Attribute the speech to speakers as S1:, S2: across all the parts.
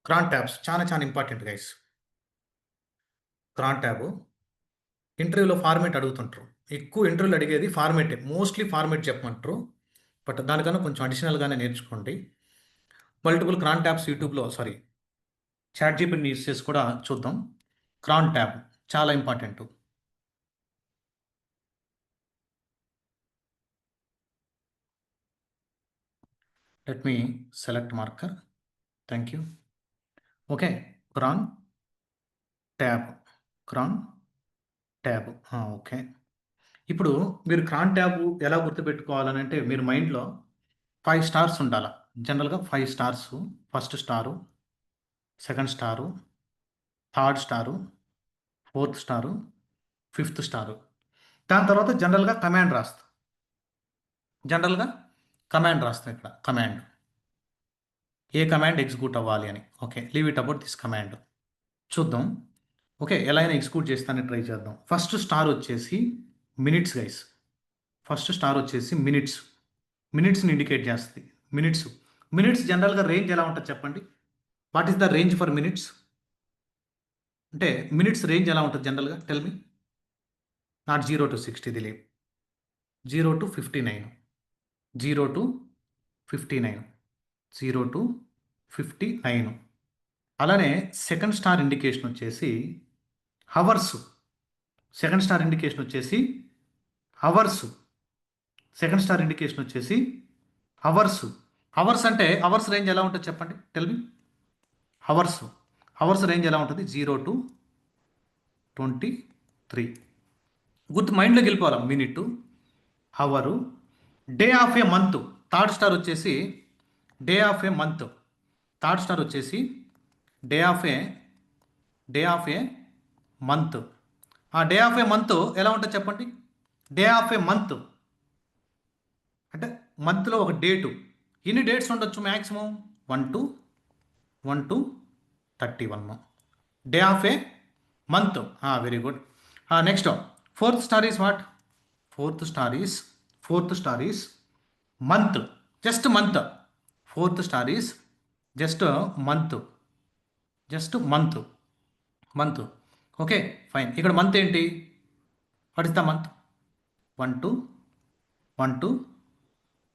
S1: క్రాన్ tabs చాలా చాలా important guys. Cron tab ఇంటర్వ్యూలో ఫార్మేట్ అడుగుతుంటారు. ఎక్కువ ఇంటర్వ్యూలు అడిగేది ఫార్మేటే. మోస్ట్లీ ఫార్మేట్ చెప్పమంటారు. బట్ దానికన్నా కొంచెం అడిషనల్గానే నేర్చుకోండి. మల్టిపుల్ క్రాన్ ట్యాబ్స్ యూట్యూబ్లో చాట్ జీపీటీని యూస్ చేసి కూడా చూద్దాం. క్రాన్ ట్యాబ్ చాలా important. Let me select marker. Thank you. Okay, cron tab, cron tab. Okay, ఇప్పుడు మీరు క్రాన్ ట్యాబ్ ఎలా గుర్తుపెట్టుకోవాలని అంటే మీరు మైండ్లో 5 స్టార్స్ ఉండాలి. జనరల్గా 5 stars. First star, second star, third star, fourth star, fifth star. దాని తర్వాత జనరల్గా కమాండ్ రాస్తాం. ఇక్కడ కమాండ్, ఏ కమాండ్ ఎగ్జిక్యూట్ అవ్వాలి అని. Okay, leave it about this command. చూద్దాం. ఓకే, ఎలా అయినా ఎగ్జిక్యూట్ చేస్తానని ట్రై చేద్దాం. ఫస్ట్ స్టార్ వచ్చేసి మినిట్స్ గైస్. ఫస్ట్ స్టార్ వచ్చేసి మినిట్స్ని ఇండికేట్ చేస్తుంది. మినిట్స్ జనరల్గా రేంజ్ ఎలా ఉంటుంది చెప్పండి. What is the range for minutes? అంటే మినిట్స్ రేంజ్ ఎలా ఉంటుంది జనరల్గా? Tell me. Not 0 to 60, Dilip. 0 to 59, 0 to 59, 0 to 59. అలానే సెకండ్ స్టార్ ఇండికేషన్ వచ్చేసి హవర్స్. సెకండ్ స్టార్ ఇండికేషన్ వచ్చేసి హవర్స్ అంటే అవర్స్ రేంజ్ ఎలా ఉంటుంది చెప్పండి. Tell me. హవర్స్ రేంజ్ ఎలా ఉంటుంది? 0 to 23. గుర్తు మైండ్లోకి వెళ్ళిపోవాలి. Minute, hour. Day of a month, third star వచ్చేసి day of a month. Third star వచ్చేసి డే ఆఫ్ ఏ మంత్. ఆ డే ఆఫ్ ఏ మంత్ ఎలా ఉంటుంది చెప్పండి. డే ఆఫ్ ఏ మంత్ అంటే మంత్లో ఒక డేటు. ఎన్ని డేట్స్ ఉండొచ్చు maximum? 1 to 31. Day of a month. Very good. Next fourth star is what? Fourth star is month. Just month. Fourth star is just month. Okay, fine. ఇక్కడ month ఏంటి? What is the month? 1 to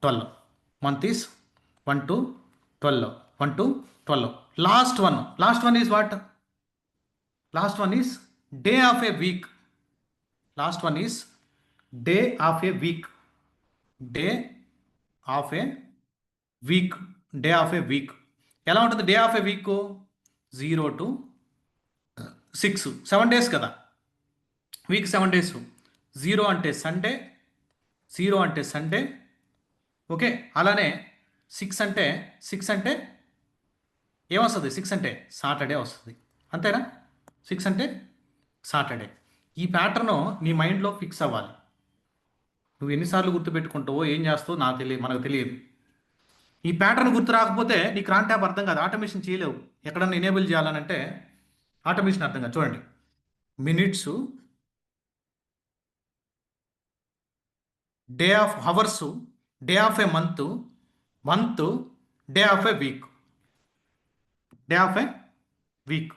S1: 12. Month is 1 to 12. Last one is what? Last one is day of a week. Day of a week. ఎలా ఉంటుంది day of a week? 0 to 6, 7 days కదా. Week 7 days. 0 అంటే Sunday. Okay, అలానే 6 అంటే ఏమొస్తుంది? 6 అంటే Saturday వస్తుంది. అంతేనా? 6 అంటే సాటర్డే. ఈ ప్యాటర్న్ నీ మైండ్లో ఫిక్స్ అవ్వాలి. నువ్వు ఎన్నిసార్లు గుర్తుపెట్టుకుంటావో ఏం చేస్తావో మనకు తెలియదు. ఈ ప్యాటర్న్ గుర్తు రాకపోతే నీ క్రాన్ ట్యాబ్ అర్థం కాదు. ఆటోమేషన్ చేయలేవు. ఎక్కడన్నా ఎనేబుల్ చేయాలనంటే ఆటోమేషన్ అర్థం కాదు. చూడండి, minutes, day of hours, day of a month, day of a week.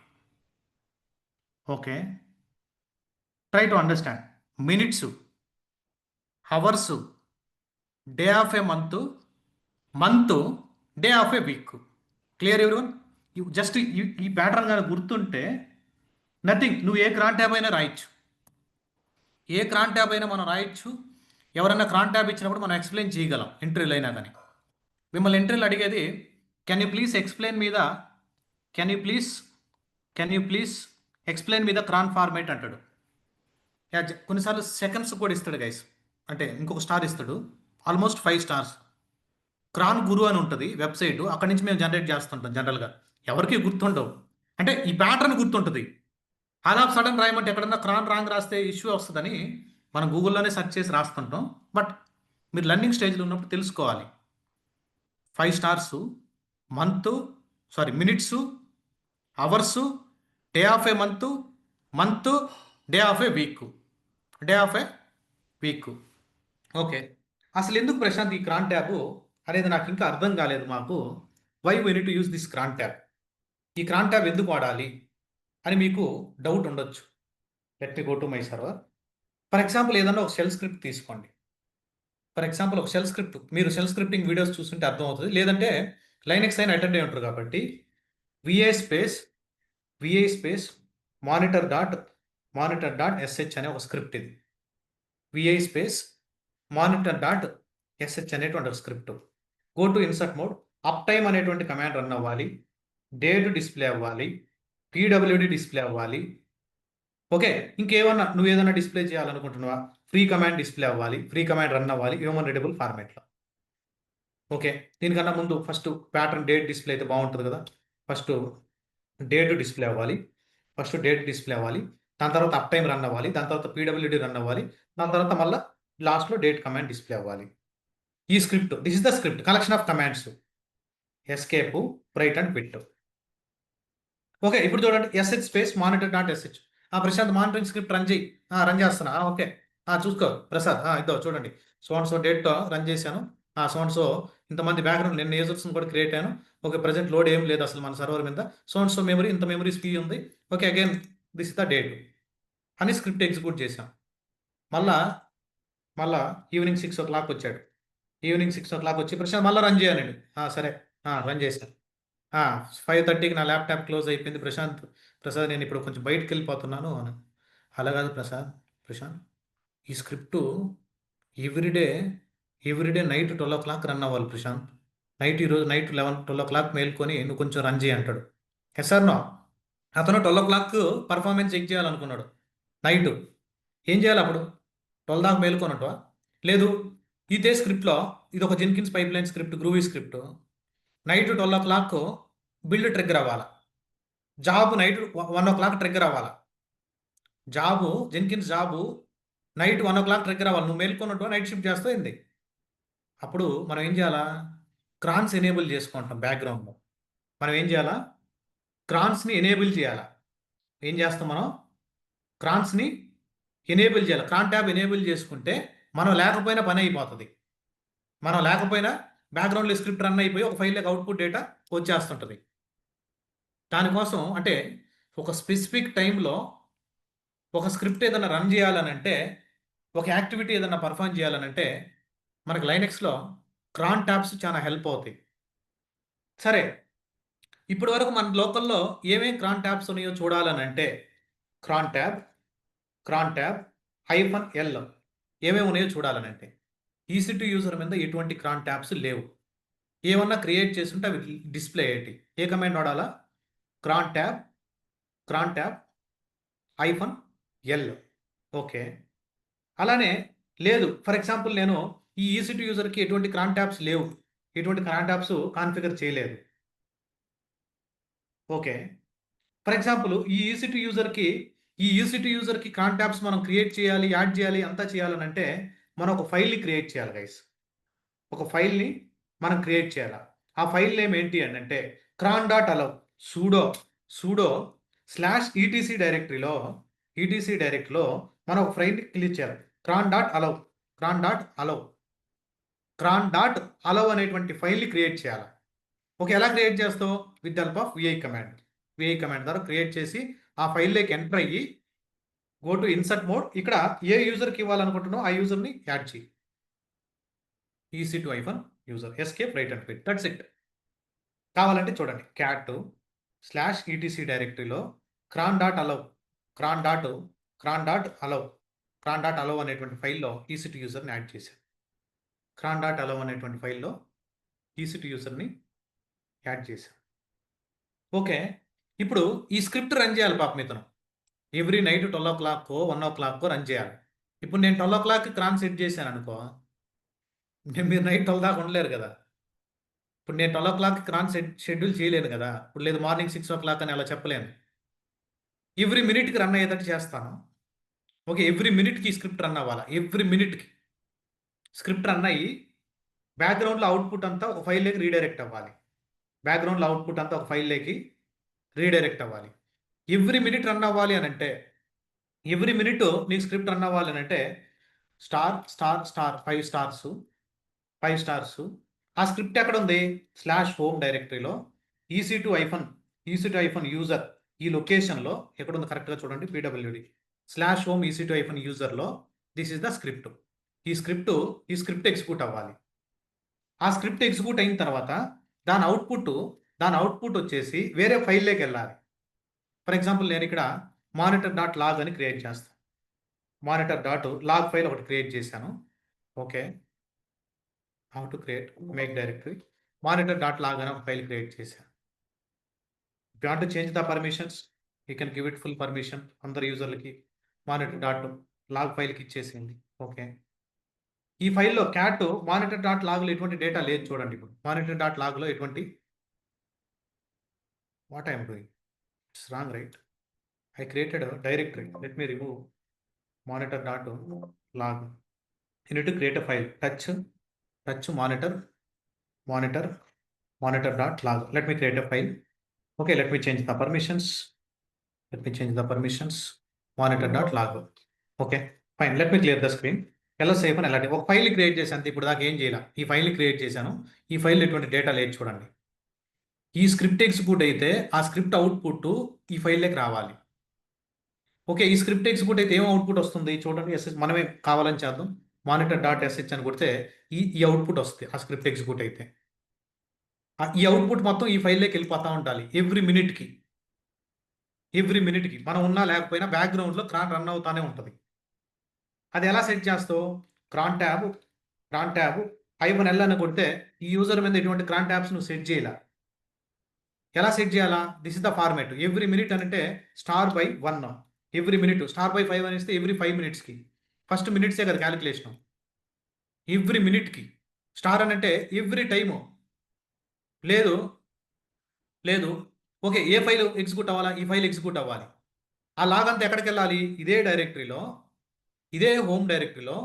S1: Okay, try to understand. Minutes, hours, day of a month, day of a week. Clear everyone? Just ఈ pattern కానీ గుర్తుంటే nothing. నువ్వు ఏ క్రాన్ tab అయినా మనం రాయొచ్చు. ఎవరైనా క్రాన్ tab ఇచ్చినప్పుడు మనం ఎక్స్ప్లెయిన్ చేయగలం ఇంటర్వ్యూలు అయినా కానీ. మిమ్మల్ని ఇంటర్వ్యూలు అడిగేది కెన్ యూ ప్లీజ్ ఎక్స్ప్లెయిన్ మీద క్రాన్ ఫార్మేట్ అంటాడు. కొన్నిసార్లు సెకండ్స్ కూడా ఇస్తాడు గైస్. అంటే ఇంకొక స్టార్ ఇస్తాడు. Almost 5 stars. క్రాన్ గురు అని ఉంటుంది వెబ్సైట్. అక్కడి నుంచి మేము జనరేట్ చేస్తుంటాం. జనరల్గా ఎవరికి గుర్తుండవు. అంటే ఈ ప్యాటర్న్ గుర్తుంటుంది. ఆల్ ఆఫ్ సడన్ రాయమంటే ఎక్కడన్నా క్రాన్ రాంగ్ రాస్తే ఇష్యూ వస్తుందని మనం గూగుల్లోనే సెర్చ్ చేసి రాస్తుంటాం. బట్ మీరు లర్నింగ్ స్టేజ్లో ఉన్నప్పుడు తెలుసుకోవాలి. 5 stars, minutes, hours, day of a month, day of a week. Okay, అసలు ఎందుకు ప్రశాంత్ ఈ క్రాన్ ట్యాబ్ అనేది నాకు ఇంకా అర్థం కాలేదు. Why we need to use this cron tab? ఈ క్రాన్ ట్యాబ్ ఎందుకు వాడాలి అని మీకు డౌట్ ఉండొచ్చు. Let me go to my server. For example ఏదన్నా ఒక షెల్ స్క్రిప్ట్ తీసుకోండి. ఫర్ ఎగ్జాంపుల్ ఒక షెల్ స్క్రిప్ట్, మీరు షెల్ స్క్రిప్టింగ్ వీడియోస్ చూస్తుంటే అర్థమవుతుంది. లేదంటే లైనెక్స్ అయినా అటెండ్ అయి ఉంటారు కాబట్టి VI space monitor dot SH అనే ఒక స్క్రిప్ట్ ఇది. VI space monitor dot SH అనేటువంటి ఒక script. Go to insert mode, up time అనేటువంటి కమాండ్ రన్ అవ్వాలి, డేట్ డిస్ప్లే అవ్వాలి, పీడబ్ల్యూడి డిస్ప్లే అవ్వాలి. ఓకే, ఇంకేమన్నా నువ్వు ఏదైనా డిస్ప్లే చేయాలనుకుంటున్నావా, ఫ్రీ కమాండ్ డిస్ప్లే అవ్వాలి, ఫ్రీ కమాండ్ రన్ అవ్వాలి హ్యూమన్ రీడబుల్ ఫార్మాట్లో. ఓకే, దీనికన్నా ముందు ఫస్ట్ ప్యాటర్న్ డేట్ డిస్ప్లే అయితే బాగుంటుంది కదా. ఫస్ట్ డేట్ డిస్ప్లే అవ్వాలి, దాని తర్వాత అప్ టైం రన్ అవ్వాలి, దాని తర్వాత పీడబ్ల్యూడి రన్ అవ్వాలి, దాని తర్వాత మళ్ళీ లాస్ట్లో డేట్ కమాండ్ డిస్ప్లే అవ్వాలి. ఈ script, this is the script, collection of commands, escape, write and quit. Okay, ఇప్పుడు చూడండి, SH space monitor dot SH. Prashant monitoring script run చేయి. రన్ చేస్తున్నా. ఓకే, చూసుకో ప్రసాద్. ఇదో చూడండి, సో డేట్తో రన్ చేశాను. సో ఇంతమంది బ్యాక్గ్రౌండ్ నేను యూజర్స్ని కూడా క్రియేట్ అయ్యాను. ఓకే, ప్రజెంట్ లోడ్ ఏం లేదు అసలు మన సర్వర్ మీద. సో మెమరీ, ఇంత మెమరీ స్పీ ఉంది. Okay, again this is the date అని స్క్రిప్ట్ ఎగ్జిక్యూట్ చేశాం. మళ్ళా ఈవినింగ్ 6 o'clock వచ్చాడు. ఈవినింగ్ 6 o'clock వచ్చి ప్రశాంత్ మళ్ళీ రన్ చేయాలండి. సరే, రన్ చేశాను. 5:30కి నా ల్యాప్టాప్ క్లోజ్ అయిపోయింది. ప్రసాద్ నేను ఇప్పుడు కొంచెం బయటకు వెళ్ళిపోతున్నాను అని. అలా కాదు ప్రశాంత్ ఈ script everyday night 12 o'clock run అవ్వాలి ప్రశాంత్. ఈరోజు నైట్ 12 o'clock మేల్కొని నువ్వు కొంచెం రన్ చేయి అంటాడు. సార్ నో, అతను 12 o'clock పర్ఫార్మెన్స్ చెక్ చేయాలనుకున్నాడు నైట్. ఏం చేయాలి అప్పుడు? 12 దాకా మేల్కొనటవా? లేదు, ఇదే స్క్రిప్ట్లో ఇది ఒక Jenkins pipe line script, groovy script. Night 12 o'clock build trigger అవ్వాలి. జాబ్ నైట్ 1 o'clock ట్రిగ్గర్ అవ్వాలి. Jenkins job night 1 o'clock trigger అవ్వాలి. నువ్వు మేల్కొన్నట్టు నైట్ షిఫ్ట్ చేస్తావు ఏంది? అప్పుడు మనం ఏం చేయాలా? క్రాన్స్ ఎనేబుల్ చేసుకుంటాం బ్యాక్గ్రౌండ్లో. మనం ఏం చేయాలా? క్రాన్స్ని ఎనేబుల్ చేయాలా. ఏం చేస్తాం మనం? క్రాన్స్ని ఎనేబుల్ చేయాలి. క్రాన్ ట్యాబ్ ఎనేబుల్ చేసుకుంటే మనం లేకపోయినా పని అయిపోతుంది. మనం లేకపోయినా బ్యాక్గ్రౌండ్లో స్క్రిప్ట్ రన్ అయిపోయి ఒక ఫైల్లోకి అవుట్పుట్ డేటా వచ్చేస్తుంటుంది. దానికోసం అంటే ఒక స్పెసిఫిక్ టైంలో ఒక స్క్రిప్ట్ ఏదైనా రన్ చేయాలనంటే, ఒక యాక్టివిటీ ఏదైనా పర్ఫామ్ చేయాలనంటే మనకు లైనెక్స్లో క్రాన్ ట్యాబ్స్ చాలా హెల్ప్ అవుతాయి. సరే, ఇప్పటి వరకు మన లోకల్లో ఏమేమి క్రాన్ ట్యాబ్స్ ఉన్నాయో చూడాలనంటే క్రాన్ ట్యాబ్ -L ఏమేమి ఉన్నాయో చూడాలనంటే EC2 యూజర్ మీద ఎటువంటి క్రాన్ ట్యాబ్స్ లేవు. ఏమన్నా క్రియేట్ చేస్తుంటే అవి డిస్ప్లే అయ్యేటి. ఏ కమాండ్ వాడాలా? క్రాన్ ట్యాబ్ -L. ఓకే, అలానే లేదు, ఫర్ ఎగ్జాంపుల్ నేను ఈ EC2 యూజర్కి ఎటువంటి క్రాన్ ట్యాబ్స్ లేవు, ఎటువంటి క్రాన్ ట్యాబ్స్ కాన్ఫిగర్ చేయలేదు. ఓకే, ఫర్ ఎగ్జాంపుల్ ఈ EC2 యూజర్కి క్రాన్ ట్యాబ్స్ మనం క్రియేట్ చేయాలి, యాడ్ చేయాలి, అంతా చేయాలనంటే మనం ఒక ఫైల్ని క్రియేట్ చేయాలి గైస్. ఒక ఫైల్ని మనం క్రియేట్ చేయాలి. ఆ ఫైల్ నేమ్ ఏంటి అని అంటే క్రాన్ డాట్ అలౌ, సూడో /etc డైరెక్టరీలో మనం ఒక ఫైల్ని క్లిక్ చేయాలి. క్రాన్ డాట్ అలౌ అనేటువంటి ఫైల్ని క్రియేట్ చేయాలి. ఓకే, ఎలా క్రియేట్ చేస్తావు? With help of VI command ద్వారా క్రియేట్ చేసి ఆ ఫైల్లోకి ఎంటర్ అయ్యి గో టు ఇన్సర్ట్ మోడ్. ఇక్కడ ఏ యూజర్కి ఇవ్వాలనుకుంటున్నావు ఆ యూజర్ని యాడ్ చేయి. EC2 user, escape, write and quit, that's it. కావాలంటే చూడండి, క్యాట్ /etc డైరెక్టరీలో క్రాన్ డాట్ అలౌ అనేటువంటి ఫైల్లో EC2 యూజర్ని యాడ్ చేశాను. క్రాన్ డాట్ అలౌ అనేటువంటి ఫైల్లో EC2 యూజర్ని యాడ్ చేశాను. ఓకే, ఇప్పుడు ఈ స్క్రిప్ట్ రన్ చేయాలి పాపం ఇతను. Every night 12 o'clock 1 o'clock run చేయాలి. ఇప్పుడు నేను 12 o'clock క్రాన్ సెట్ చేశాను అనుకో, మీరు నైట్ 12 దాకా ఉండలేరు కదా. ఇప్పుడు నేను 12 o'clock క్రాన్ షెడ్యూల్ చేయలేను కదా. ఇప్పుడు లేదు మార్నింగ్ 6 o'clock అని అలా చెప్పలేను. ఎవ్రీ మినిట్కి రన్ అయ్యేటట్టు చేస్తాను. ఓకే, ఎవ్రీ మినిట్కి స్క్రిప్ట్ రన్ అవ్వాలి. ఎవ్రీ మినిట్కి స్క్రిప్ట్ రన్ అయ్యి బ్యాక్గ్రౌండ్లో అవుట్పుట్ అంతా ఒక ఫైల్లోకి రీడైరెక్ట్ అవ్వాలి. ఎవ్రీ మినిట్ రన్ అవ్వాలి అని అంటే, ఎవ్రీ మినిట్ నీకు స్క్రిప్ట్ రన్ అవ్వాలి అని అంటే స్టార్ 5 స్టార్స్. ఆ స్క్రిప్ట్ ఎక్కడ ఉంది? /home డైరెక్టరీలో EC2 EC2 హైఫన్ యూజర్ ఈ లొకేషన్లో ఎక్కడ ఉంది కరెక్ట్గా చూడండి, PWD slash home EC2 hyphen యూజర్లో దిస్ ఇస్ ద స్క్రిప్ట్. ఈ స్క్రిప్ట్ ఎగ్జిక్యూట్ అవ్వాలి. ఆ స్క్రిప్ట్ ఎగ్జిక్యూట్ అయిన తర్వాత దాని అవుట్పుట్ వచ్చేసి వేరే ఫైల్లోకి వెళ్ళాలి. ఫర్ ఎగ్జాంపుల్ నేను ఇక్కడ monitor.log అని క్రియేట్ చేస్తాను. monitor.log ఫైల్ ఒకటి క్రియేట్ చేశాను. Okay, how to create make directory monitor.log అని ఒక ఫైల్ క్రియేట్ చేశాను. If you want to change the permissions you can give it full permission. అందరు యూజర్లకి monitor.log ఫైల్కి ఇచ్చేసింది. ఓకే, ఈ ఫైల్లో క్యాట్ monitor.logలో ఎటువంటి డేటా లేదు చూడండి. ఇప్పుడు monitor.logలో ఎటువంటి what I'm doing, it's wrong right. I created a directory. Let me remove monitor.log. You need to create a file. Touch monitor.log. Let me create a file. Okay, let me change the permissions. Monitor.log. Okay, fine. Let me clear the screen. ఎలా safe అని ఎలాంటి ఒక file create చేశాను. ఇప్పుడు దాకా ఏం చేయాలి, ఈ ఫైల్ క్రియేట్ చేశాను. ఈ ఫైల్ ఎటువంటి డేటా లేదు చూడండి. ఈ స్క్రిప్ట్ ఎగ్జిక్యూట్ అయితే ఆ స్క్రిప్ట్ అవుట్పుట్ ఈ ఫైల్లోకి రావాలి. ఓకే, ఈ స్క్రిప్ట్ ఎగ్జిక్యూట్ అయితే ఏం అవుట్పుట్ వస్తుంది చూడండి. ఎస్ఎస్ మనమే కావాలని చేద్దాం. monitor.sh అని కొడితే ఈ అవుట్పుట్ వస్తుంది. ఆ స్క్రిప్ట్ ఎగ్జిక్యూట్ అయితే ఈ అవుట్పుట్ మొత్తం ఈ ఫైల్లోకి వెళ్ళిపోతూ ఉండాలి. ఎవ్రీ మినిట్కి మనం ఉన్నా లేకపోయినా బ్యాక్గ్రౌండ్లో క్రాన్ రన్ అవుతానే ఉంటుంది. అది ఎలా సెట్ చేస్తావు, క్రాన్ ట్యాబ్ -L అని కొడితే ఈ యూజర్ మీద ఎటువంటి క్రాన్ ట్యాబ్స్ నువ్వు సెట్ చేయాల. ఎలా సెట్ చేయాలా, this is the format. Every minute అంటే *1. ఎవ్రీ మినిట్ *5 అని ఇస్తే ఎవ్రీ 5 మినిట్స్కి. ఫస్ట్ మినిట్సే కదా క్యాలిక్యులేషన్. ఎవ్రీ మినిట్కి స్టార్ అని అంటే ఎవ్రీ టైము. లేదు ఓకే, ఏ ఫైల్ ఎగ్జిక్యూట్ అవ్వాలా, ఈ ఫైల్ ఎగ్జిక్యూట్ అవ్వాలి. ఆ లాగ్ అంతా ఎక్కడికి వెళ్ళాలి, ఇదే డైరెక్టరీలో, ఇదే హోమ్ డైరెక్టరీలో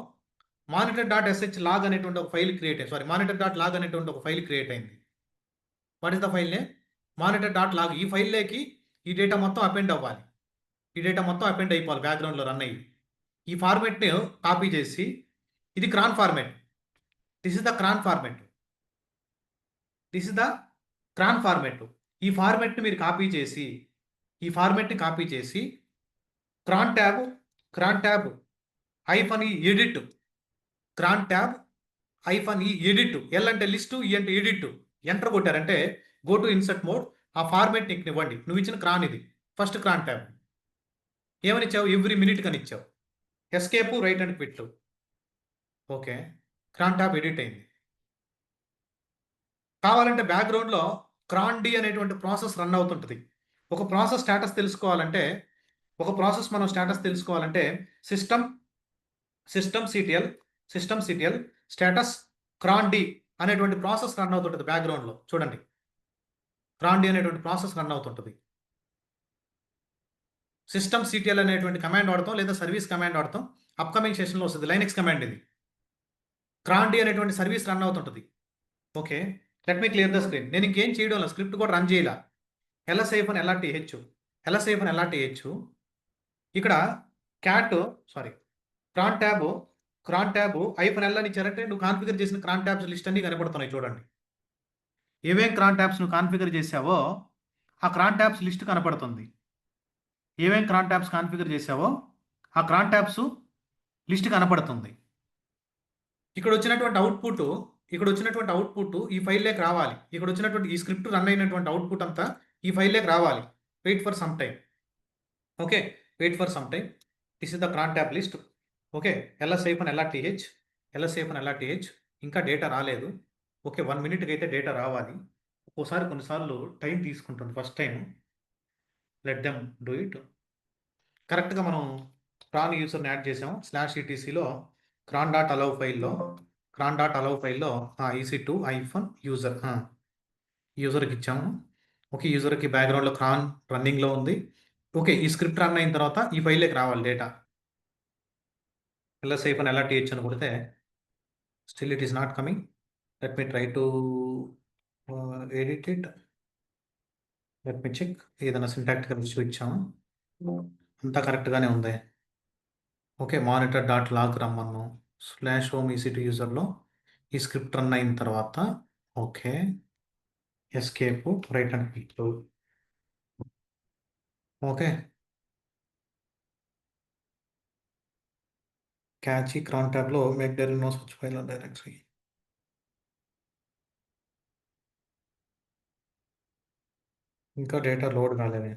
S1: monitor.sh లాగ్ అనేటువంటి ఒక ఫైల్ క్రియేట్ అయింది. monitor.log అనేటువంటి ఒక ఫైల్ క్రియేట్ అయింది. What is the file name, monitor.log. ఈ ఫైల్లోకి ఈ డేటా మొత్తం అపెండ్ అవ్వాలి. అయిపోవాలి బ్యాక్గ్రౌండ్లో రన్ అయ్యి. ఈ ఫార్మెట్ని కాపీ చేసి, ఇది cron format. This is the cron format. ఈ ఫార్మెట్ని మీరు కాపీ చేసి cron tab -e edit. L అంటే లిస్ట్, ఈ అంటే ఎడిట్. ఎంటర్ కొట్టారంటే గో టు ఇన్సర్ట్ మోడ్. ఆ ఫార్మెట్ని ఇవ్వండి. నువ్వు ఇచ్చిన క్రాన్ ఇది ఫస్ట్ క్రాన్ ట్యాబ్. ఏమని ఇచ్చావు, ఎవ్రీ మినిట్ కని ఇచ్చావు. Escape write and quit. Okay, cron tab edit అయింది. కావాలంటే బ్యాక్గ్రౌండ్లో క్రాన్ డి అనేటువంటి ప్రాసెస్ రన్ అవుతుంటుంది. ఒక ప్రాసెస్ మనం స్టేటస్ తెలుసుకోవాలంటే system CTL status cron D అనేటువంటి ప్రాసెస్ రన్ అవుతుంటుంది బ్యాక్గ్రౌండ్లో. చూడండి, క్రాన్ డి అనేటువంటి ప్రాసెస్ రన్ అవుతుంటుంది. సిస్టమ్ సిటిఎల్ అనేటువంటి కమాండ్ వాడతాం, లేదా సర్వీస్ కమాండ్ వాడతాం. అప్కమింగ్ సెషన్లో వస్తుంది. లైనెక్స్ కమాండ్ ఇది. క్రాన్ డి అనేటువంటి సర్వీస్ రన్ అవుతుంటుంది. Okay, let me clear the screen. నేను ఇంకేం చేయడం లేదు, స్క్రిప్ట్ కూడా రన్ చేయాల. LSAF అని LRTH. ఇక్కడ క్రాన్ ట్యాబ్ -L అని ఇచ్చారంటే నువ్వు కాన్ఫిగర్ చేసిన క్రాన్ ట్యాబ్స్ లిస్ట్ అన్ని కనబడుతున్నాయి చూడండి. ఏమేం క్రాన్ ట్యాబ్స్ నువ్వు కాన్ఫిగర్ చేసావో ఆ క్రాన్ ట్యాబ్స్ లిస్ట్ కనపడుతుంది. ఏమేం క్రాన్ ట్యాబ్స్ కాన్ఫిగర్ చేసావో ఆ క్రాన్ ట్యాబ్స్ లిస్ట్ కనపడుతుంది. ఇక్కడ వచ్చినటువంటి అవుట్పుట్ ఈ ఫైల్లోకి రావాలి. ఇక్కడ వచ్చినటువంటి ఈ స్క్రిప్ట్ రన్ అయినటువంటి అవుట్పుట్ అంతా ఈ ఫైల్లోకి రావాలి. Wait for some time. Okay, this is the cron tab list. Okay, LSAF అని LRTH. ఇంకా డేటా రాలేదు. ఓకే, 1 మినిట్కి అయితే డేటా రావాలి. కొన్నిసార్లు టైం తీసుకుంటుంది. First time let them do it. కరెక్ట్గా మనం క్రాన్ యూజర్ని యాడ్ చేసాము. /etcలో cron.allow ఫైల్లో EC2 యూజర్కి ఇచ్చాము. ఓకే, యూజర్కి బ్యాక్గ్రౌండ్లో క్రాన్ రన్నింగ్లో ఉంది. ఓకే, ఈ స్క్రిప్ట్ రన్ అయిన తర్వాత ఈ ఫైల్లోకి రావాలి డేటా. LSAF అని LRTH అని కొడితే still it is not coming. Let me try to edit it. Let me check. ఏదైనా సింటాక్టికల్ ఇష్యూ ఇచ్చాము, అంతా కరెక్ట్గానే ఉంది. ఓకే, monitor.log రమ్మను /home EC2 యూజర్లో ఈ స్క్రిప్ట్ రన్ అయిన తర్వాత okay, escape write and click. Okay. క్యాచీ క్రాన్ ట్యాబ్లో make dir no such file directory. ఇంకా డేటా లోడ్ కాలేదు.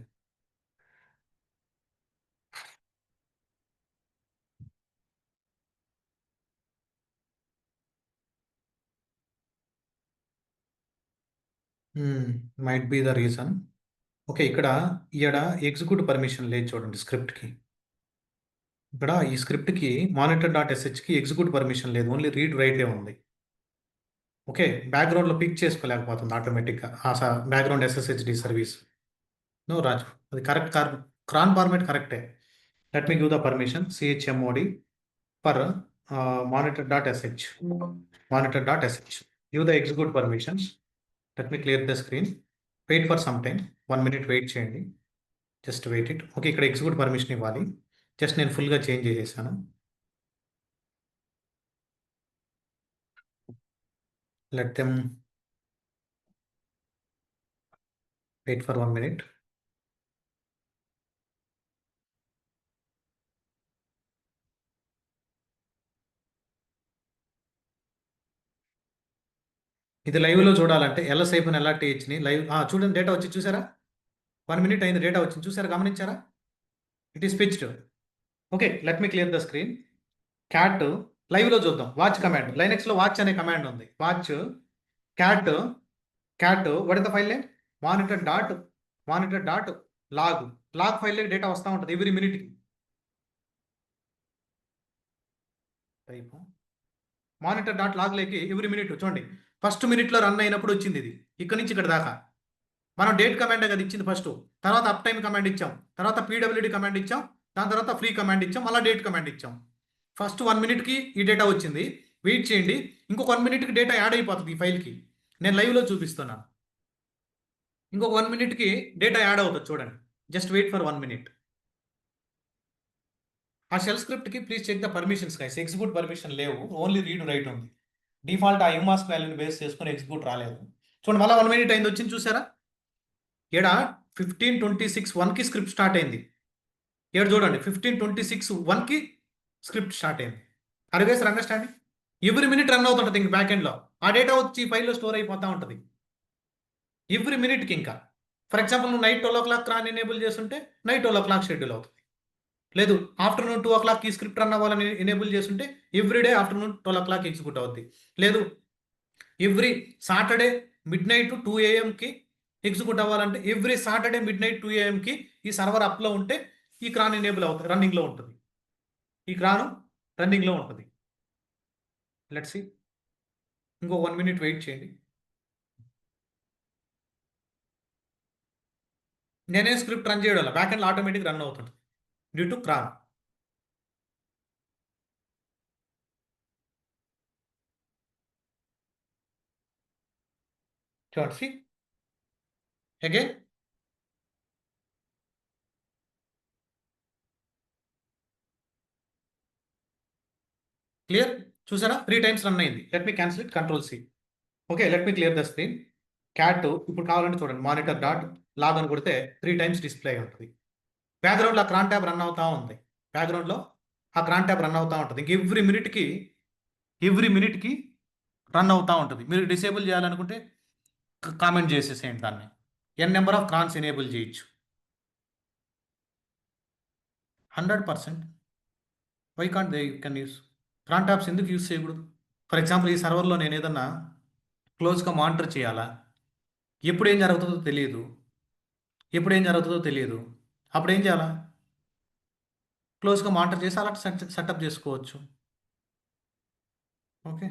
S1: Might be the reason. Okay, ఇక్కడ ఈడ ఎగ్జిక్యూట్ పర్మిషన్ లేదు చూడండి స్క్రిప్ట్కి. ఇక్కడ ఈ స్క్రిప్ట్కి మానిటర్ డాట్ ఎస్హెచ్కి ఎగ్జిక్యూట్ పర్మిషన్ లేదు, ఓన్లీ రీడ్ రైటే ఉంది. ఓకే, బ్యాక్గ్రౌండ్లో పిక్ చేసుకోలేకపోతుంది ఆటోమేటిక్గా ఆ background SSHD service. No Raju, అది కరెక్ట్ క్రాన్ ఫార్మేట్ కరెక్టే. Let me give the permission chmod for monitor.sh. monitor.sh. Give the execute permissions. Let me clear the screen. Wait for some time. 1 minute wait చేయండి. Just wait it. Okay, ఇక్కడ execute permission ఇవ్వాలి. Just నేను ఫుల్గా change చేసేసాను. Let them wait for 1 minute. ఇది లైవ్లో చూడాలంటే LS hyphen ఎల్ఆర్టీహెచ్ని లైవ్ చూడండి, డేటా వచ్చి చూసారా? 1 minute అయింది, డేటా వచ్చింది చూసారా, గమనించారా? It is pitched. Okay, let me clear the screen. Cat లైవ్లో చూద్దాం. వాచ్ కమాండ్, లైనెక్స్లో వాచ్ అనే కమాండ్ ఉంది. Watch cat what is the file name? Monitor dot log file data వస్తూ ఉంటుంది ఎవ్రీ మినిట్కి. టైప్ మానిటర్.లాగ్లోకి ఎవ్రీ మినిట్ చూడండి. ఫస్ట్ మినిట్లో run అయినప్పుడు వచ్చింది ఇది, ఇక్కడ నుంచి ఇక్కడ దాకా. మనం డేట్ కమాండ్ కదా ఇచ్చింది ఫస్ట్, తర్వాత అప్ టైమ్ కమాండ్ ఇచ్చాం, తర్వాత పీడబ్ల్యూడి కమాండ్ ఇచ్చాం, దాని తర్వాత ఫ్రీ కమాండ్ ఇచ్చాం, మళ్ళీ డేట్ కమాండ్ ఇచ్చాం. ఫస్ట్ 1 minute ఈ డేటా వచ్చింది. వెయిట్ చేయండి, ఇంకొక 1 minute డేటా యాడ్ అయిపోతుంది ఈ ఫైల్కి. నేను లైవ్లో చూపిస్తున్నాను. ఇంకొక 1 minute డేటా యాడ్ అవుతుంది చూడండి. Just wait for 1 minute. ఆ షెల్ స్క్రిప్ట్కి please check the permissions guys. Execute permission లేవు, ఓన్లీ రీడ్ రైట్ ఉంది. డిఫాల్ట్ ఆ యుమాస్క్ వాల్యూని బేస్ చేసుకొని ఎగ్జిక్యూట్ రాలేదు. చూడండి, మళ్ళీ 1 minute అయింది, వచ్చింది చూసారా? ఏడ 15:26 1కి స్క్రిప్ట్ స్టార్ట్ అయింది. ఏడు చూడండి, 15:26 1కి స్క్రిప్ట్ స్టార్ట్ అయింది. అరవేస్ అండర్స్టాండింగ్. ఎవ్రీ మినిట్ రన్ అవుతుంటుంది ఇంక బ్యాక్ ఎండ్లో. ఆ డేటా వచ్చి ఫైల్లో స్టోర్ అయిపోతూ ఉంటుంది ఎవ్రీ మినిట్కి. ఇంకా ఫర్ ఎగ్జాంపుల్ నువ్వు నైట్ 12 o'clock క్రాన్ ఎనేబుల్ చేస్తుంటే నైట్ 12 o'clock షెడ్యూల్ అవుతుంది. లేదు, ఆఫ్టర్నూన్ 2 o'clock ఈ స్క్రిప్ట్ రన్ అవ్వాలని ఎనేబుల్ చేస్తుంటే ఎవ్రీడే ఆఫ్టర్నూన్ 12 o'clock ఎగ్జిక్యూట్ అవుద్ది. లేదు, every Saturday midnight 2 AM execute అవ్వాలంటే ఎవ్రీ సాటర్డే midnight 2 AM ఈ సర్వర్ అప్లో ఉంటే ఈ క్రాన్ ఎనేబుల్ అవుతుంది, రన్నింగ్లో ఉంటుంది. ఈ క్రాన్ రన్నింగ్లో ఉంటుంది. Let's see. ఇంకో 1 minute వెయిట్ చేయండి. నేనే స్క్రిప్ట్ రన్ చేయడం వల్ల బ్యాక్ ఎండ్ ఆటోమేటిక్ రన్ అవుతుంది డ్యూ టు క్రాన్. చూడండి, సి అగైన్. క్లియర్? చూసారా, 3 times రన్ అయింది. Let me cancel it, Ctrl+C. Okay, let me clear the screen. Cat ఇప్పుడు కావాలంటే చూడండి, monitor.log అని కొడితే 3 times డిస్ప్లే ఉంటుంది. బ్యాక్గ్రౌండ్లో ఆ క్రాన్ ట్యాబ్ రన్ అవుతూ ఉంది. బ్యాక్గ్రౌండ్లో ఆ క్రాన్ ట్యాబ్ రన్ అవుతూ ఉంటుంది. ఇంక ఎవ్రీ మినిట్కి రన్ అవుతూ ఉంటుంది. మీరు డిసేబుల్ చేయాలనుకుంటే కామెంట్ చేసేసేయండి దాన్ని. నెంబర్ ఆఫ్ క్రాన్స్ ఎనేబుల్ చేయొచ్చు. 100%. Why can't they can use cron tabs? ఎందుకు యూస్ చేయకూడదు? ఫర్ ఎగ్జాంపుల్ ఈ సర్వర్లో నేను ఏదన్నా క్లోజ్గా మానిటర్ చేయాలా, ఎప్పుడు ఏం జరుగుతుందో తెలియదు, అప్పుడు ఏం చేయాలా? క్లోజ్గా మానిటర్ చేసి అలా సెటప్ చేసుకోవచ్చు. Okay,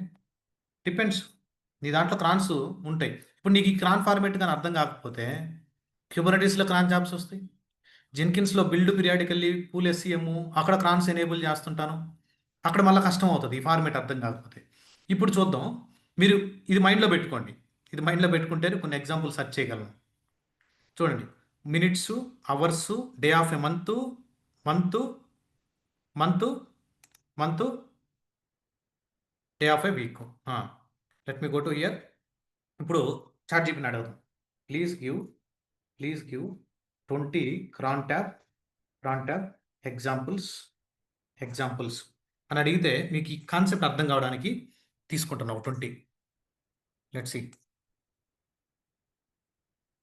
S1: depends. నీ దాంట్లో క్రాన్స్ ఉంటాయి. ఇప్పుడు నీకు ఈ క్రాన్ ఫార్మేట్ కానీ అర్థం కాకపోతే క్యూబర్నెటీస్లో క్రాన్ జాబ్స్ వస్తాయి. జెన్కిన్స్లో బిల్డ్ పీరియాడికల్లీ పూల్ SCM అక్కడ క్రాన్స్ ఎనేబుల్ చేస్తుంటాను. అక్కడ మళ్ళీ కష్టం అవుతుంది ఈ ఫార్మేట్ అర్థం కాకపోతే. ఇప్పుడు చూద్దాం. మీరు ఇది మైండ్లో పెట్టుకోండి. ఇది మైండ్లో పెట్టుకుంటే కొన్ని ఎగ్జాంపుల్ సెర్చ్ చేయగలను. చూడండి, minutes, hours, day of a month, month month month, day of a week. Let me go to year. ఇప్పుడు చాట్ జీపీని అడుగుదాం. Please give 20 cron tab examples అని అడిగితే మీకు ఈ కాన్సెప్ట్ అర్థం కావడానికి తీసుకుంటున్నావు 20. Let's see.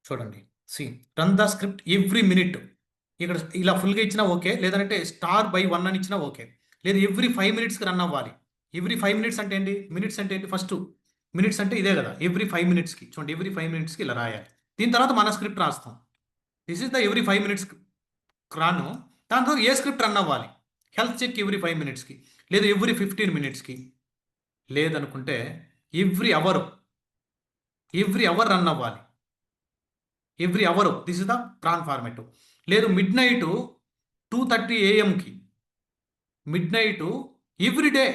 S1: చూడండి, run the script every minute. ఇక్కడ ఇలా ఫుల్గా ఇచ్చినా ఓకే, లేదంటే *1 అని ఇచ్చినా ఓకే. లేదు ఎవ్రీ 5 minutesకి రన్ అవ్వాలి. ఎవ్రీ 5 minutes అంటే ఏంటి, మినిట్స్ అంటే ఏంటి, ఫస్ట్ మినిట్స్ అంటే ఇదే కదా, ఎవ్రీ 5 minutesకి. చూడండి, ఎవ్రీ 5 minutesకి ఇలా రాయాలి. దీని తర్వాత మన స్క్రిప్ట్ రాస్తాం. This is the every 5 minutes రాను. దాని తర్వాత ఏ స్క్రిప్ట్ రన్ అవ్వాలి, హెల్త్ చెక్ ఎవ్రీ 5 minutesకి, లేదు ఎవ్రీ 15 minutesకి, లేదనుకుంటే ఎవ్రీ అవర్ రన్ అవ్వాలి. Every hour, this is the cron format. లేదు midnight 2:30 AM every day.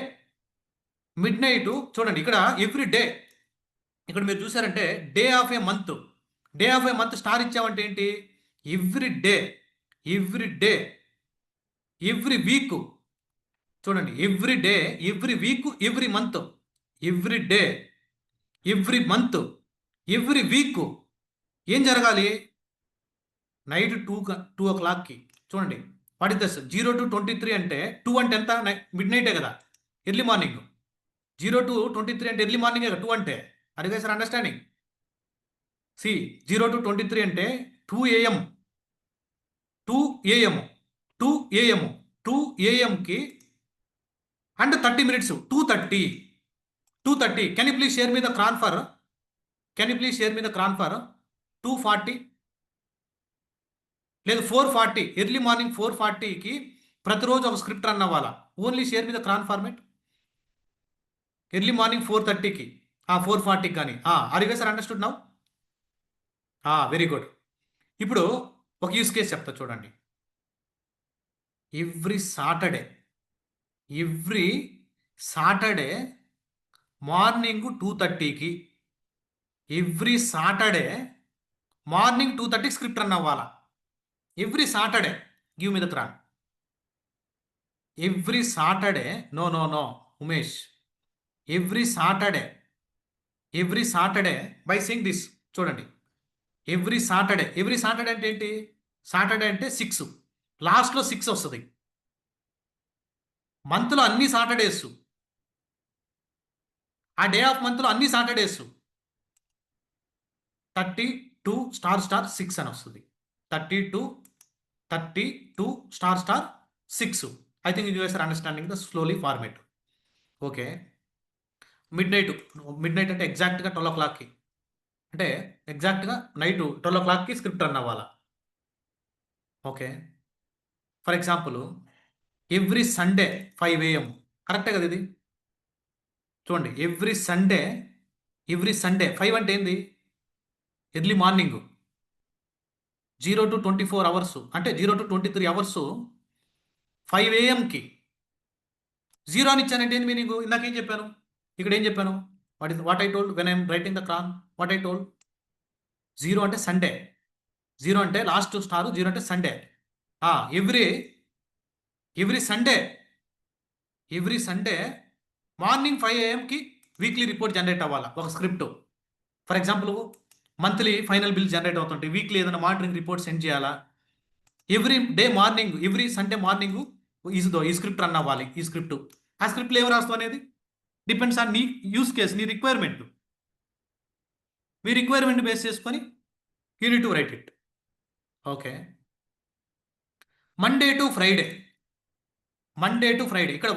S1: Midnight చూడండి, ఇక్కడ ఎవ్రీ డే. ఇక్కడ మీరు చూసారంటే day of a month star ఇచ్చామంటే ఏంటి, ఎవ్రీ డే, ఎవ్రీ వీక్. చూడండి, every day, every week, every month, every day, every month, every week ఏం జరగాలి, నైట్ 2 o'clockకి. చూడండి, వాట్ ఇస్ దస్ 0 to 23 అంటే 2 అంటే ఎంత, మిడ్-నైటే కదా, ఎర్లీ మార్నింగ్. 0 to 23 అంటే ఎర్లీ మార్నింగే కదా 2 అంటే. అది కదా సార్ అండర్స్టాండింగ్. 0 to 23 అంటే 2 AM 2 AMకి and 30 minutes 2:30. Can you please share me the cron for 2:40 లేదు 4:40, ఎర్లీ మార్నింగ్ 4:40కి ప్రతిరోజు ఒక స్క్రిప్ట్ రన్ అవ్వాలా. Only share me the cron format. Early morning 4:30కి 4:40కి కానీ. Are you sir understood now? Very good. ఇప్పుడు ఒక యూస్ కేస్ చెప్తా చూడండి. ఎవ్రీ సాటర్డే మార్నింగ్ 2:30కి, ఎవ్రీ సాటర్డే మార్నింగ్ 2:30కి స్క్రిప్ట్ రన్ అవ్వాలా. Every Saturday, give me the cron. Every Saturday, no Umesh, every Saturday by saying this. చూడండి, every Saturday అంటే ఏంటి, సాటర్డే అంటే 6, లాస్ట్లో 6 వస్తుంది. మంత్లో అన్ని సాటర్డేస్, ఆ డే ఆఫ్ మంత్లో అన్ని సాటర్డేస్ 32 *6 అని వస్తుంది. 32 *6. I think you guys are understanding the slowly format. Okay, midnight అంటే ఎగ్జాక్ట్గా 12 o'clockకి, అంటే ఎగ్జాక్ట్గా నైట్ 12 o'clockకి స్క్రిప్ట్ రన్ అవ్వాలా. Okay, for example every Sunday 5 AM, కరెక్టే కదా ఇది. చూడండి, ఎవ్రీ సండే 5 అంటే ఏంది, ఎర్లీ మార్నింగ్. 0 to 24 hours అంటే 0 to 23 hours 5 AMకి. 0 అని ఇచ్చానంటే ఏంటి మీనింగ్, ఇందాకేం చెప్పాను, ఇక్కడ ఏం చెప్పాను, what I told when I'm writing the cron, what I told. 0 అంటే సండే, 0 అంటే లాస్ట్ స్టార్, 0 అంటే సండే. ఎవ్రీ సండే మార్నింగ్ 5 AMకి వీక్లీ రిపోర్ట్ జనరేట్ అవ్వాలా ఒక script. For example monthly final bill generate అవుతుంటాయి, వీక్లీ ఏదైనా మానిటరింగ్ రిపోర్ట్ సెండ్ చేయాలా. Every day morning, every Sunday morning ఈ స్క్రిప్ట్ రన్ అవ్వాలి. ఈ స్క్రిప్ట్, ఆ స్క్రిప్ట్లో ఏమి రాస్తాం అనేది డిపెండ్స్ ఆన్ నీ యూస్ కేస్, నీ రిక్వైర్మెంట్. మీ రిక్వైర్మెంట్ బేస్ చేసుకొని you need to right it. Okay, Monday to Friday, ఇక్కడ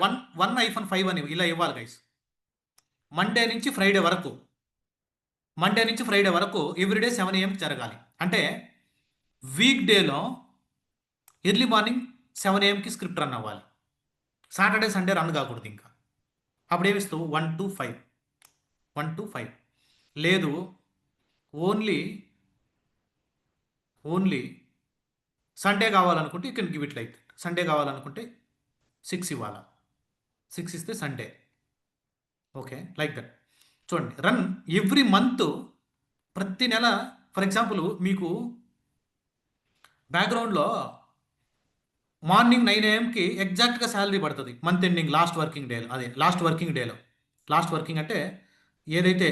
S1: 1-5 అని ఇలా ఇవ్వాలి గైస్. మండే నుంచి ఫ్రైడే వరకు ఎవ్రీడే 7 AM జరగాలి. అంటే వీక్ డేలో ఎర్లీ మార్నింగ్ 7 AMకి స్క్రిప్ట్ రన్ అవ్వాలి. సాటర్డే సండే రన్ కాకూడదు. ఇంకా అప్పుడు ఏమిస్తావు, 1 to 5. లేదు ఓన్లీ సండే కావాలనుకుంటే you can give it like Sunday కావాలనుకుంటే 6 ఇవ్వాలా. 6 ఇస్తే సండే. Okay, like that. చూడండి, రన్ ఎవ్రీ మంత్, ప్రతి నెల. ఫర్ ఎగ్జాంపుల్ మీకు బ్యాక్గ్రౌండ్లో మార్నింగ్ 9 AMకి ఎగ్జాక్ట్గా శాలరీ పడుతుంది. మంత్ ఎండింగ్ లాస్ట్ వర్కింగ్ డేలో. లాస్ట్ వర్కింగ్ అంటే ఏదైతే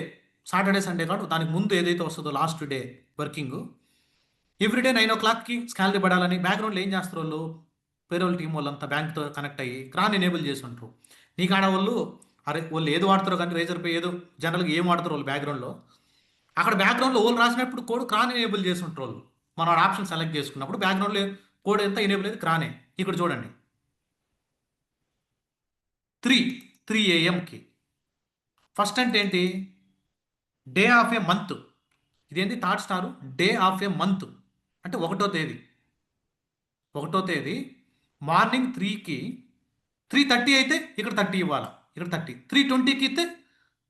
S1: సాటర్డే సండే కాదు, దానికి ముందు ఏదైతే వస్తుందో లాస్ట్ డే వర్కింగ్, ఎవ్రీడే 9 o'clockకి శాలరీ పడాలని బ్యాక్గ్రౌండ్లో ఏం చేస్తారు వాళ్ళు? పేరోల్ టీం వాళ్ళంతా బ్యాంక్తో కనెక్ట్ అయ్యి క్రాన్ ఎనేబుల్ చేసి ఉంటారు. నీకు ఆడ వాళ్ళు అరే వాళ్ళు ఏదో వాడతారో కానీ రేజర్ పే ఏదో జనరల్గా ఏం వాడతారు వాళ్ళు బ్యాక్గ్రౌండ్లో, అక్కడ బ్యాక్గ్రౌండ్లో వాళ్ళు రాసినప్పుడు కోడ్ క్రాన్ ఎనేబుల్ చేసి ఉంటారు వాళ్ళు. మనం ఆప్షన్ సెలెక్ట్ చేసుకున్నప్పుడు బ్యాక్గ్రౌండ్లో కోడ్ ఎంత ఎనేబుల్ అయితే క్రానే. ఇక్కడ చూడండి 3 AM ఫస్ట్ అంటే ఏంటి? Day of a month. ఇదేంటి third star? Day of a month అంటే 1వ తేదీ మార్నింగ్ 3కి 3:30 అయితే ఇక్కడ 30 ఇవ్వాలా, ఇక్కడ 30. 3:20కి అయితే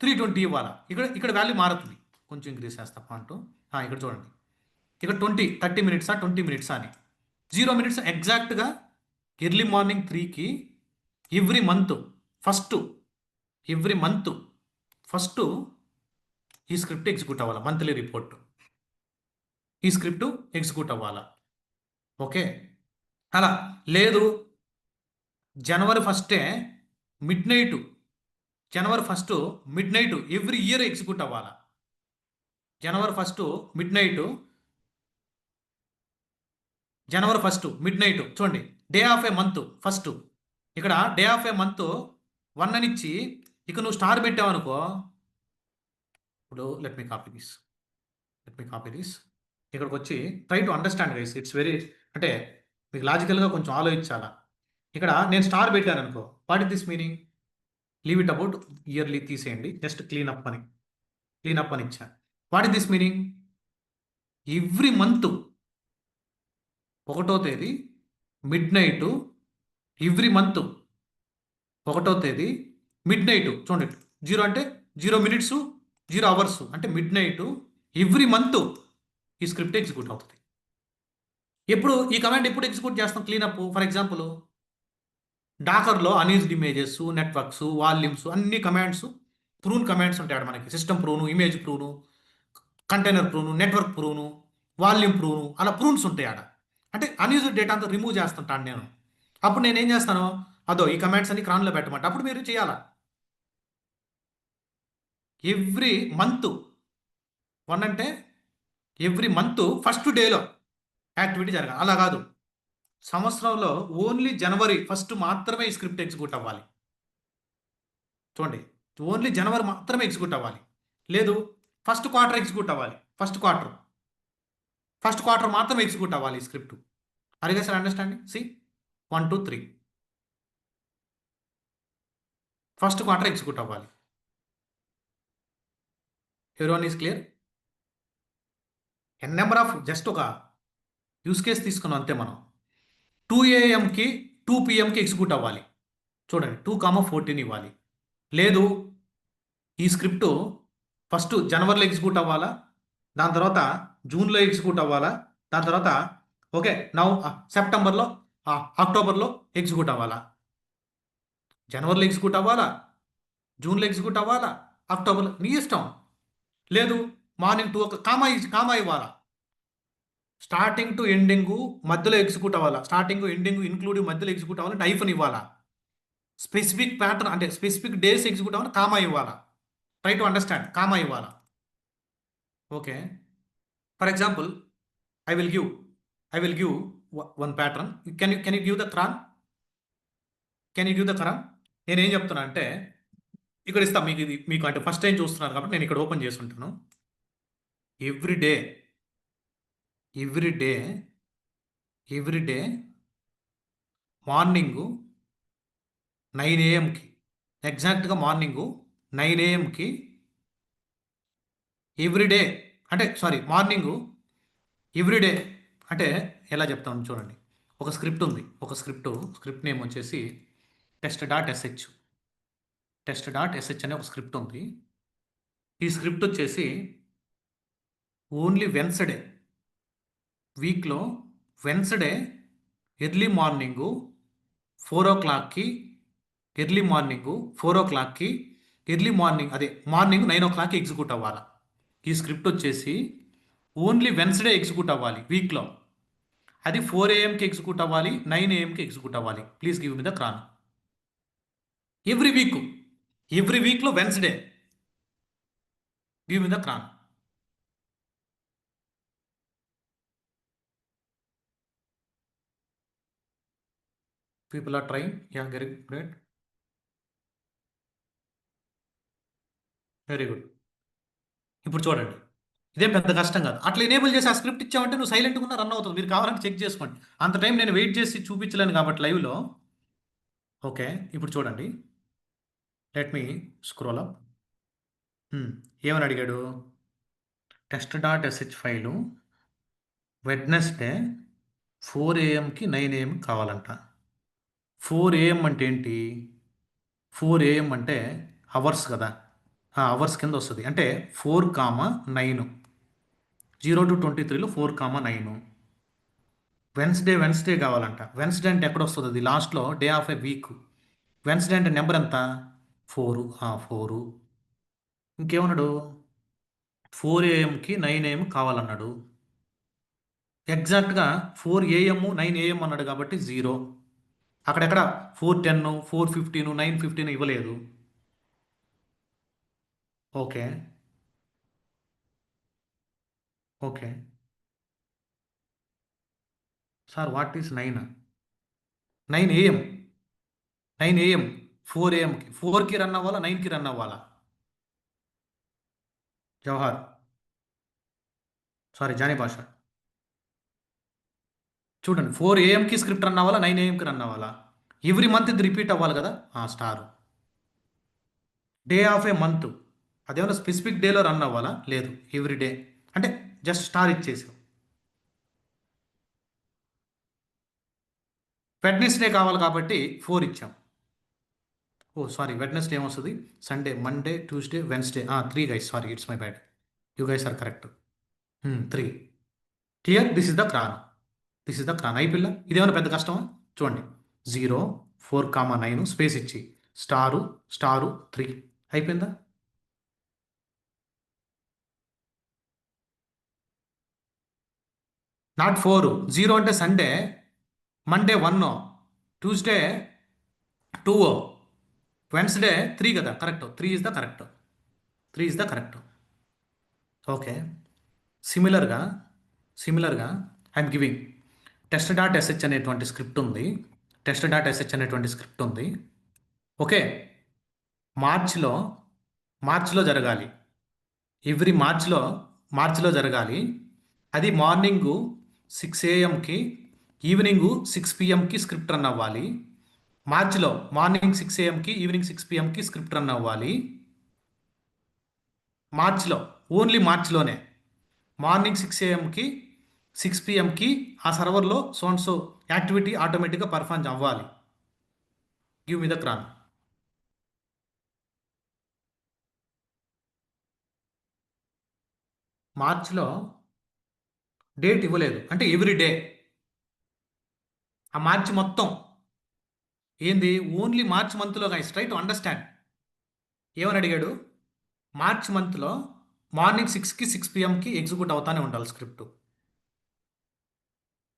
S1: 3:20 ఇవ్వాలా. ఇక్కడ ఇక్కడ వాల్యూ మారుతుంది. కొంచెం ఇంక్రీజ్ చేస్తా పాయింట్. ఇక్కడ చూడండి ఇక్కడ 30 మినిట్సా 20 మినిట్సా అని 0 మినిట్స్ ఎగ్జాక్ట్గా ఎర్లీ మార్నింగ్ 3కి ఎవ్రీ మంత్ ఫస్ట్ ఈ స్క్రిప్ట్ ఎగ్జిక్యూట్ అవ్వాలా. మంత్లీ రిపోర్ట్ ఈ స్క్రిప్ట్ ఎగ్జిక్యూట్ అవ్వాలా. ఓకే, అలా లేదు జనవరి 1 mid night every year execute అవ్వాలా. జనవరి 1 మిడ్ నైట్ చూడండి. Day of a month first, ఇక్కడ డే ఆఫ్ ఏ మంత్ 1 అని ఇచ్చి ఇక నువ్వు స్టార్ పెట్టావనుకో. ఇప్పుడు లెట్ మీ కాపీ దిస్ ఇక్కడికి వచ్చి try to understand guys. It's very అంటే మీకు లాజికల్గా కొంచెం ఆలోచించాలా. ఇక్కడ నేను స్టార్ పెట్టాను అనుకో, what is this meaning? Leave it about yearly తీసేయండి, జస్ట్ క్లీనప్ అని ఇచ్చాను. What is this meaning? Every month 1వ తేదీ మిడ్ నైట్, ఎవ్రీ మంత్ 1వ తేదీ మిడ్ నైట్ చూడండి. 0 అంటే 0 మినిట్స్ 0 అవర్స్ అంటే మిడ్ నైట్ ఎవ్రీ మంత్ ఈ స్క్రిప్ట్ ఎగ్జిక్యూట్ అవుతుంది. ఎప్పుడు ఈ కమాండ్ ఎప్పుడు ఎగ్జిక్యూట్ చేస్తాం? క్లీనప్. ఫర్ ఎగ్జాంపుల్ డాకర్లో అన్యూజ్డ్ ఇమేజెస్, నెట్వర్క్స్, వాల్యూమ్స్ అన్ని కమాండ్స్ ప్రూన్ కమాండ్స్ ఉంటాయి మనకి. System prune, image prune, container prune, network prune, volume prune, అలా ప్రూన్స్ ఉంటాయి ఆడ. అంటే అన్యూజ్డ్ డేటా అంతా రిమూవ్ చేస్తుంటాను నేను. అప్పుడు నేను ఏం చేస్తాను? అదో ఈ కమాండ్స్ అన్ని క్రాన్లో పెట్టమంటే అప్పుడు మీరు చేయాలా. ఎవ్రీ మంత్ 1 అంటే ఎవ్రీ మంత్ ఫస్ట్ డేలో యాక్టివిటీ జరగాలి. అలా కాదు, సంవత్సరంలో ఓన్లీ జనవరి 1 మాత్రమే ఈ స్క్రిప్ట్ ఎగ్జిక్యూట్ అవ్వాలి. చూడండి, ఓన్లీ జనవరి మాత్రమే ఎగ్జిక్యూట్ అవ్వాలి. లేదు ఫస్ట్ క్వార్టర్ ఎగ్జిక్యూట్ అవ్వాలి. ఫస్ట్ క్వార్టర్ మాత్రమే ఎగ్జిక్యూట్ అవ్వాలి ఈ స్క్రిప్ట్. అరిగా sir understanding? See 1 2 3 first quarter execute అవ్వాలి. Everyone is clear? N number of just ఒక యూస్ కేస్ తీసుకున్నాం అంతే మనం. 2 AM-కి 2 PM-కి ఎగ్జిక్యూట్ అవ్వాలి. చూడండి 2,14 ఇవ్వాలి. లేదు ఈ స్క్రిప్ట్ ఫస్ట్ జనవరిలో ఎగ్జిక్యూట్ అవ్వాలా, దాని తర్వాత జూన్లో ఎగ్జిక్యూట్ అవ్వాలా, దాని తర్వాత ఓకే సెప్టెంబర్లో అక్టోబర్లో ఎగ్జిక్యూట్ అవ్వాలా. జనవరిలో ఎగ్జిక్యూట్ అవ్వాలా, జూన్లో ఎగ్జిక్యూట్ అవ్వాలా, అక్టోబర్లో, నీ ఇష్టం. లేదు మార్నింగ్ 2 కామా ఇవ్వాలా. స్టార్టింగ్ టు ఎండింగ్ మధ్యలో ఎగ్జిక్యూట్ అవ్వాలా, స్టార్టింగ్ ఎండింగ్ ఇంక్లూడింగ్ మధ్యలో ఎగ్జిక్యూట్ అవ్వాలంటే హైఫన్ ఇవ్వాలా. స్పెసిఫిక్ ప్యాటర్న్ అంటే స్పెసిఫిక్ డేస్ ఎగ్జిక్యూట్ అవ్వాలి, కామా ఇవ్వాలా. ట్రై టు అండర్స్టాండ్, కామా ఇవ్వాలా. Okay, for example I will give one pattern. Can you give the cron? నేనేం చెప్తున్నా అంటే ఇక్కడ ఇస్తా మీకు. ఇది మీకు అంటే ఫస్ట్ టైం చూస్తున్నారు కాబట్టి నేను ఇక్కడ ఓపెన్ చేసి ఉంటాను. ఎవ్రీ డే మార్నింగు 9 AM-కి ఎగ్జాక్ట్గా మార్నింగు 9 AM-కి ఎవ్రీడే అంటే మార్నింగు ఎవ్రీడే అంటే ఎలా చెప్తాను చూడండి. ఒక స్క్రిప్ట్ ఉంది, స్క్రిప్ట్ నేమ్ వచ్చేసి test.sh అనే ఒక స్క్రిప్ట్ ఉంది. ఈ స్క్రిప్ట్ వచ్చేసి ఓన్లీ వెన్స్డే వీక్లో వెన్స్డే ఎర్లీ మార్నింగు 4 o'clockకి ఎర్లీ మార్నింగ్ అదే మార్నింగ్ 9 o'clockకి ఎగ్జిక్యూట్ అవ్వాలి. ఈ స్క్రిప్ట్ వచ్చేసి ఓన్లీ వెన్స్డే ఎగ్జిక్యూట్ అవ్వాలి వీక్లో. అది 4 AM-కి ఎగ్జిక్యూట్ అవ్వాలి, 9 AM-కి ఎగ్జిక్యూట్ అవ్వాలి. Please give me the cron. Every వీక్లో Wednesday give me the cron. People are trying. Yeah, very great. Very good. ఇప్పుడు చూడండి, ఇదేం పెద్ద కష్టం కాదు. అట్లా ఎనేబుల్ చేసి ఆ స్క్రిప్ట్ ఇచ్చామంటే నువ్వు సైలెంట్గా ఉన్న రన్ అవుతుంది. మీరు కావాలంటే చెక్ చేసుకోండి. అంత టైం నేను వెయిట్ చేసి చూపించలేను కాబట్టి లైవ్లో. ఓకే, ఇప్పుడు చూడండి. Let me scroll up. ఏమని అడిగాడు? Test dot SH file Wednesday 4 AM 9 AM కావాలంట. 4 AM అంటే ఏంటి? 4 AM అంటే అవర్స్ కదా, అవర్స్ కింద వస్తుంది. అంటే 4, 9, 0 to 23లో 4, 9. వెన్స్డే కావాలంట. వెన్స్డే అంటే ఎక్కడ వస్తుంది? అది లాస్ట్లో day of a week. Wednesday అంటే నెంబర్ ఎంత? 4. ఇంకేమన్నాడు? 4 AM 9 AM కావాలన్నాడు. ఎగ్జాక్ట్గా 4 AM 9 AM అన్నాడు కాబట్టి 0. అక్కడెక్కడ 4:10, 4:15, 9:15 ఇవ్వలేదు. Okay. Okay sir, what is 9 AM? 9 AM 4 AM కి 4కి రన్ అవ్వాలా, 9కి రన్ అవ్వాలా? జవహర్, సారీ జానీ భాష. చూడండి, 4 AM స్క్రిప్ట్ రన్ అవ్వాలా, 9 AM రన్ అవ్వాలా? ఎవ్రీ మంత్ ఇది రిపీట్ అవ్వాలి కదా. Star. Day of a month అదేమన్నా స్పెసిఫిక్ డేలో రన్ అవ్వాలా? లేదు, ఎవ్రీ డే. అంటే జస్ట్ స్టార్ ఇచ్చేసాం. వెడ్నెస్డే కావాలి కాబట్టి 4 ఇచ్చాం. సారీ, వెడ్నెస్డే ఏమొస్తుంది? Sunday, Monday, Tuesday, Wednesday. 3 guys, sorry, it's my bad. You guys are correct. 3. Clear? This is the cron అయిపోయిందా? ఇదేమైనా పెద్ద కష్టమా? చూడండి, 0, 4, 9 స్పేస్ ఇచ్చి స్టారు 3 అయిపోయిందా? నాట్ 4. 0 అంటే సండే, మండే 1, ట్యూస్డే 2, వెన్స్డే 3 కదా. Correct, 3 is the correct. 3 is the correct. Okay. సిమిలర్గా సిమిలర్గా I'm giving test dot SH అనేటువంటి స్క్రిప్ట్ ఉంది. ఓకే. మార్చ్లో మార్చ్లో జరగాలి. ఎవ్రీ మార్చ్లో జరగాలి. అది morning 6 AM evening 6 PM script run అవ్వాలి. మార్చ్లో morning 6 AM evening 6 PM script run అవ్వాలి. మార్చ్లో, ఓన్లీ మార్చ్లోనే మార్నింగ్ 6 AM 6 PM ఆ సర్వర్లో సో యాక్టివిటీ ఆటోమేటిక్గా పర్ఫామ్ అవ్వాలి. Give me the క్రాన్. మార్చ్లో డేట్ ఇవ్వలేదు అంటే ఎవ్రీ డే. ఆ మార్చ్ మొత్తం ఏంది? ఓన్లీ మార్చ్ మంత్లో గైస్, ట్రై టు అండర్స్టాండ్. ఏమని అడిగాడు? మార్చ్ మంత్లో మార్నింగ్ 6 PM ఎగ్జిక్యూట్ అవుతానే ఉండాలి script.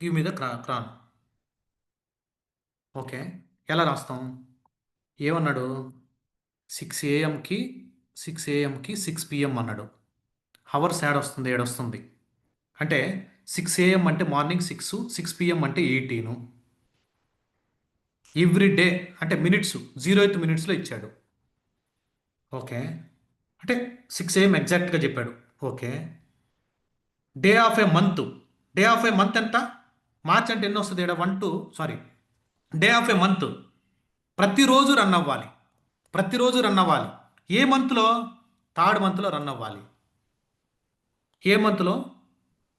S1: Give me the cron. Okay, ఎలా రాస్తాం? ఏమన్నాడు? 6 AM 6 PM అన్నాడు. హవర్స్ ఏడొస్తుంది. అంటే 6 AM అంటే మార్నింగ్ 6 PM అంటే 18. ఎవ్రీ డే అంటే మినిట్స్ 0th మినిట్స్లో ఇచ్చాడు. ఓకే, అంటే 6 AM ఎగ్జాక్ట్గా చెప్పాడు. Okay. Day of a month ఎంత? మార్చ్ అంటే ఎన్ని వస్తుంది ఇక్కడ? 1 2, sorry, day of a month ప్రతిరోజు రన్ అవ్వాలి. ఏ మంత్లో? థర్డ్ మంత్లో రన్ అవ్వాలి. ఏ మంత్లో?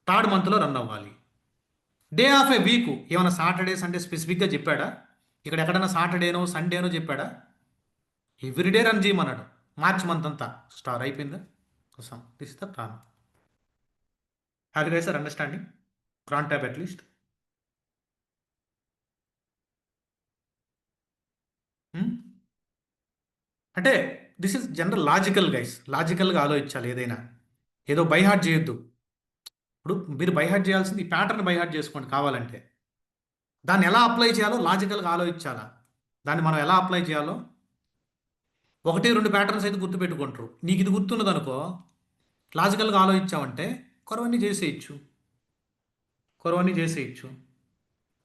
S1: థర్డ్ మంత్లో రన్ అవ్వాలి. డే ఆఫ్ ఏ వీక్ ఏమైనా సాటర్డే సండే స్పెసిఫిక్గా చెప్పాడా? ఇక్కడ ఎక్కడైనా సాటర్డేనో సండేనో చెప్పాడా? ఎవ్రీడే రన్ చేయమన్నాడు. మార్చ్ మంత్ అంతా స్టార్ అయిపోయిందా? కోసం this is the plan. Have you guys are understanding cron tab at least? అంటే this is general logical guys. లాజికల్గా ఆలోచించాలి ఏదైనా. ఏదో బైహార్ట్ చేయొద్దు. ఇప్పుడు మీరు బైహార్ట్ చేయాల్సింది ఈ ప్యాటర్న్ బైహార్ట్ చేసుకోండి కావాలంటే. దాన్ని ఎలా అప్లై చేయాలో లాజికల్గా ఆలోచించాలా. దాన్ని మనం ఎలా అప్లై చేయాలో 1 2 ప్యాటర్న్స్ అయితే గుర్తుపెట్టుకుంటారు. నీకు ఇది గుర్తున్నది అనుకో, లాజికల్గా ఆలోచించామంటే కొరవన్నీ చేసేయచ్చు.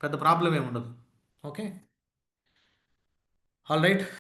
S1: పెద్ద ప్రాబ్లం ఏమి ఉండదు. ఓకే. All right.